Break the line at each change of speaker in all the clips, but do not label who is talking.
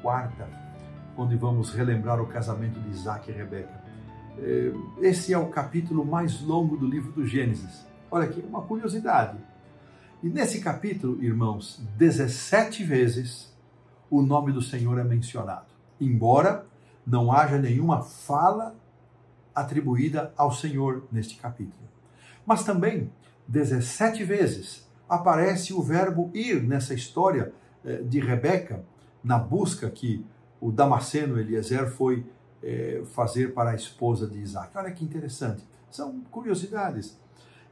24ª, onde vamos relembrar o casamento de Isaac e Rebeca. Esse é o capítulo mais longo do livro do Gênesis. Olha aqui, uma curiosidade. E nesse capítulo, irmãos, 17 vezes o nome do Senhor é mencionado, embora não haja nenhuma fala atribuída ao Senhor neste capítulo. Mas também, 17 vezes aparece o verbo ir nessa história de Rebeca, na busca que o Damasceno Eliezer foi fazer para a esposa de Isaac. Olha que interessante, são curiosidades.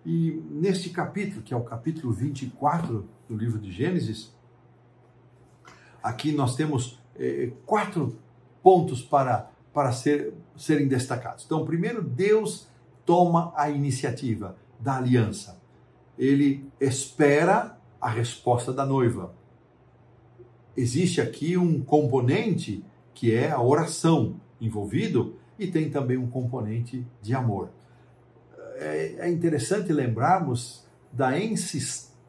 E neste capítulo, que é o capítulo 24 do livro de Gênesis, aqui nós temos 4 pontos para serem destacados. Então, primeiro, Deus toma a iniciativa da aliança. Ele espera a resposta da noiva. Existe aqui um componente que é a oração envolvido e tem também um componente de amor. É interessante lembrarmos da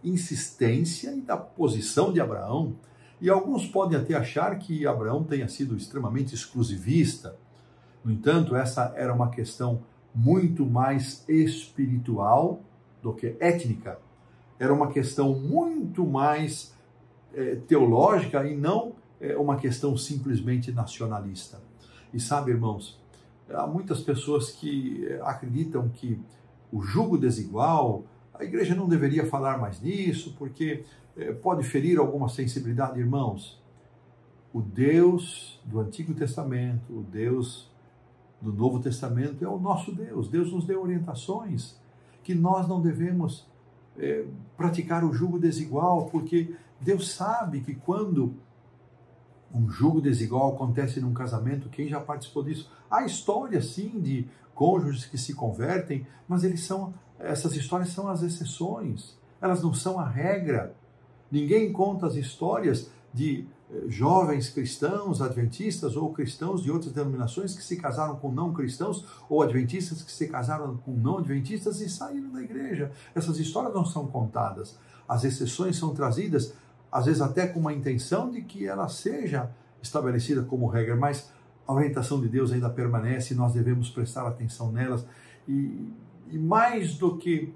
insistência e da posição de Abraão. E alguns podem até achar que Abraão tenha sido extremamente exclusivista. No entanto, essa era uma questão muito mais espiritual do que étnica. Era uma questão muito mais teológica e não uma questão simplesmente nacionalista. E sabe, irmãos, há muitas pessoas que acreditam que o jugo desigual, a igreja não deveria falar mais nisso, porque pode ferir alguma sensibilidade. Irmãos, o Deus do Antigo Testamento, o Deus do Novo Testamento é o nosso Deus. Deus nos deu orientações que nós não devemos praticar o jugo desigual, porque Deus sabe que quando um jugo desigual acontece num casamento, quem já participou disso? Há histórias, sim, de cônjuges que se convertem, mas essas histórias são as exceções, elas não são a regra. Ninguém conta as histórias de jovens cristãos, adventistas ou cristãos de outras denominações que se casaram com não cristãos ou adventistas que se casaram com não adventistas e saíram da igreja. Essas histórias não são contadas. As exceções são trazidas, às vezes até com uma intenção de que ela seja estabelecida como regra, mas a orientação de Deus ainda permanece e nós devemos prestar atenção nelas. E mais do que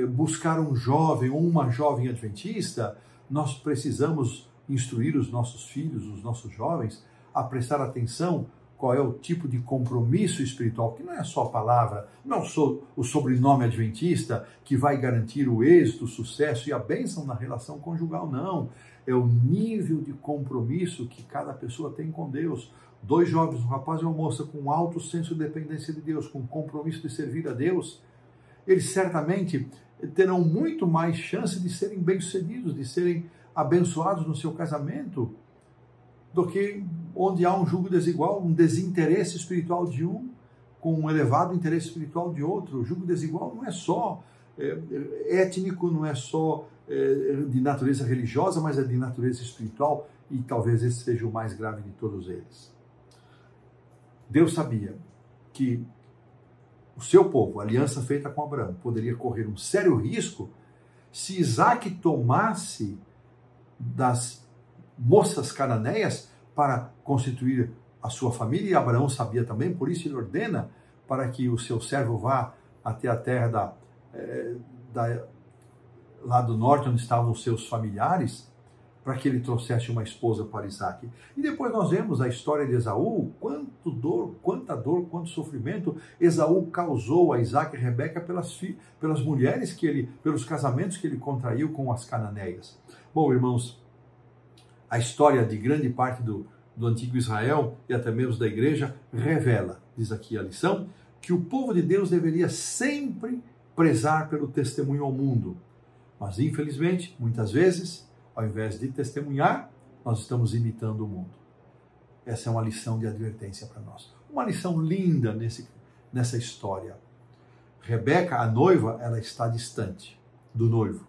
buscar um jovem ou uma jovem adventista, nós precisamos instruir os nossos filhos, os nossos jovens, a prestar atenção qual é o tipo de compromisso espiritual, que não é só a palavra, não só o sobrenome adventista que vai garantir o êxito, o sucesso e a bênção na relação conjugal, não. É o nível de compromisso que cada pessoa tem com Deus. 2 jovens, um rapaz e uma moça com alto senso de dependência de Deus, com compromisso de servir a Deus, eles certamente terão muito mais chance de serem bem-sucedidos, de serem abençoados no seu casamento, do que onde há um jugo desigual, um desinteresse espiritual de um, com um elevado interesse espiritual de outro. O jugo desigual não é só étnico, não é só de natureza religiosa, mas é de natureza espiritual, e talvez esse seja o mais grave de todos eles. Deus sabia que o seu povo, a aliança feita com Abraão, poderia correr um sério risco se Isaac tomasse das moças cananeias para constituir a sua família, e Abraão sabia também, por isso ele ordena para que o seu servo vá até a terra lá do norte, onde estavam os seus familiares, para que ele trouxesse uma esposa para Isaac. E depois nós vemos a história de Esaú, quanta dor, quanto sofrimento Esaú causou a Isaac e Rebeca pelas mulheres pelos casamentos que ele contraiu com as cananeias. Bom, irmãos, a história de grande parte do antigo Israel e até mesmo da igreja revela, diz aqui a lição, que o povo de Deus deveria sempre prezar pelo testemunho ao mundo. Mas, infelizmente, muitas vezes, ao invés de testemunhar, nós estamos imitando o mundo. Essa é uma lição de advertência para nós. Uma lição linda nessa história. Rebeca, a noiva, ela está distante do noivo.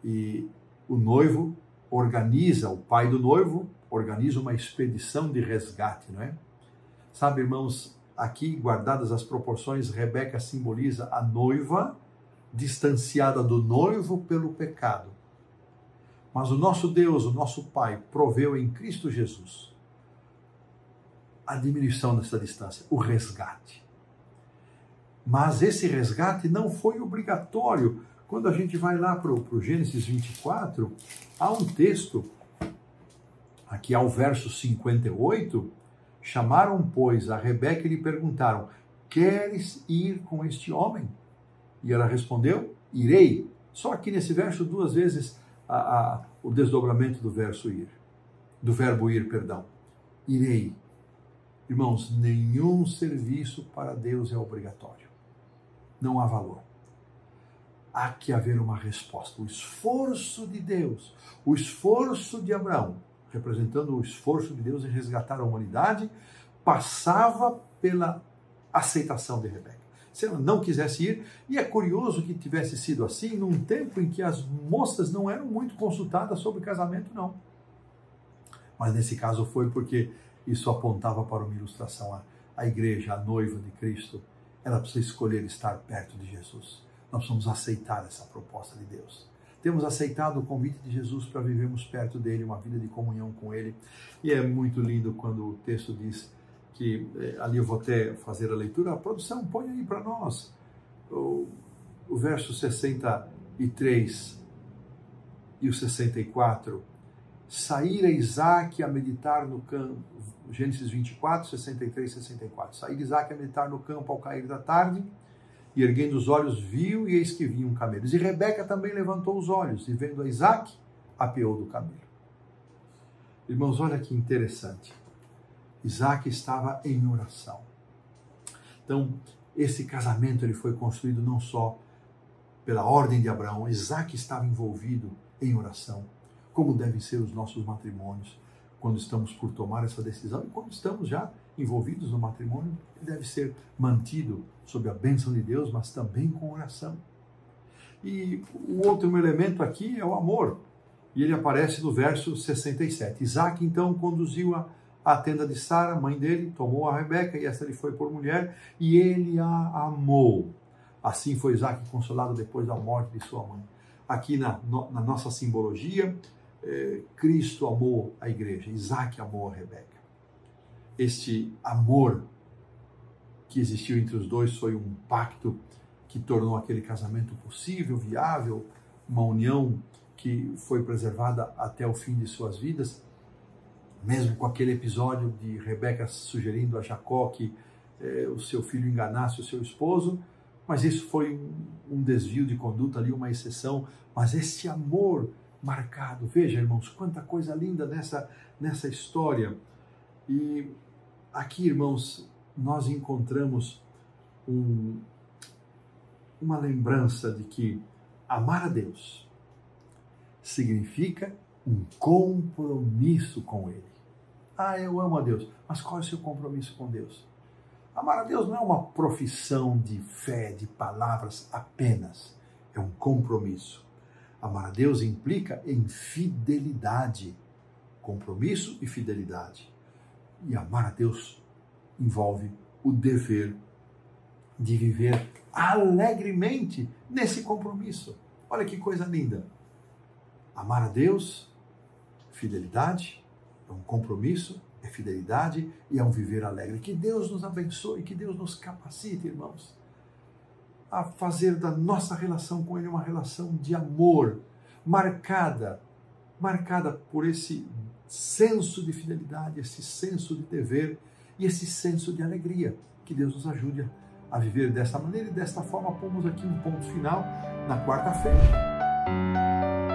E o noivo o pai do noivo organiza uma expedição de resgate, não é? Sabe, irmãos, aqui, guardadas as proporções, Rebeca simboliza a noiva distanciada do noivo pelo pecado. Mas o nosso Deus, o nosso Pai, proveu em Cristo Jesus a diminuição dessa distância, o resgate. Mas esse resgate não foi obrigatório. Quando a gente vai lá para o Gênesis 24, há um texto, aqui ao verso 58, chamaram, pois, a Rebeca e lhe perguntaram, queres ir com este homem? E ela respondeu, irei. Só aqui nesse verso, duas vezes, o desdobramento do verso ir, do verbo ir, perdão. Irei. Irmãos, nenhum serviço para Deus é obrigatório. Não há valor. Há que haver uma resposta. O esforço de Deus, o esforço de Abraão, representando o esforço de Deus em resgatar a humanidade, passava pela aceitação de Rebeca. Se ela não quisesse ir, e é curioso que tivesse sido assim num tempo em que as moças não eram muito consultadas sobre casamento, não. Mas nesse caso foi porque isso apontava para uma ilustração. A igreja, a noiva de Cristo, ela precisa escolher estar perto de Jesus. Nós precisamos aceitar essa proposta de Deus. Temos aceitado o convite de Jesus para vivermos perto dele, uma vida de comunhão com ele. E é muito lindo quando o texto diz que, ali eu vou até fazer a leitura, a produção põe aí para nós, o verso 63 e o 64, saíra Isaac a meditar no campo, Gênesis 24, 63 e 64, saíra Isaac a meditar no campo ao cair da tarde, e erguendo os olhos viu, e eis que vinham camelos. E Rebeca também levantou os olhos, e vendo a Isaac, apeou do camelo. Irmãos, olha que interessante. Isaac estava em oração. Então, esse casamento ele foi construído não só pela ordem de Abraão, Isaac estava envolvido em oração, como devem ser os nossos matrimônios, quando estamos por tomar essa decisão e quando estamos já envolvidos no matrimônio, ele deve ser mantido sob a bênção de Deus, mas também com oração. E o outro elemento aqui é o amor, e ele aparece no verso 67. Isaac então conduziu-a à tenda de Sara, mãe dele, tomou a Rebeca, e esta lhe foi por mulher, e ele a amou. Assim foi Isaac consolado depois da morte de sua mãe. Aqui na nossa simbologia, Cristo amou a igreja, Isaac amou a Rebeca. Este amor que existiu entre os dois foi um pacto que tornou aquele casamento possível, viável, uma união que foi preservada até o fim de suas vidas, mesmo com aquele episódio de Rebeca sugerindo a Jacó que o seu filho enganasse o seu esposo, mas isso foi um desvio de conduta ali, uma exceção, mas esse amor marcado, veja, irmãos, quanta coisa linda nessa história. E aqui, irmãos, nós encontramos uma lembrança de que amar a Deus significa um compromisso com Ele. Eu amo a Deus, mas qual é o seu compromisso com Deus? Amar a Deus não é uma profissão de fé, de palavras apenas, é um compromisso. Amar a Deus implica em fidelidade, compromisso e fidelidade. E amar a Deus envolve o dever de viver alegremente nesse compromisso. Olha que coisa linda. Amar a Deus, fidelidade, é um compromisso, é fidelidade e é um viver alegre. Que Deus nos abençoe, que Deus nos capacite, irmãos, a fazer da nossa relação com Ele uma relação de amor, marcada por esse senso de fidelidade, esse senso de dever e esse senso de alegria. Que Deus nos ajude a viver desta maneira e desta forma pomos aqui um ponto final na quarta-feira.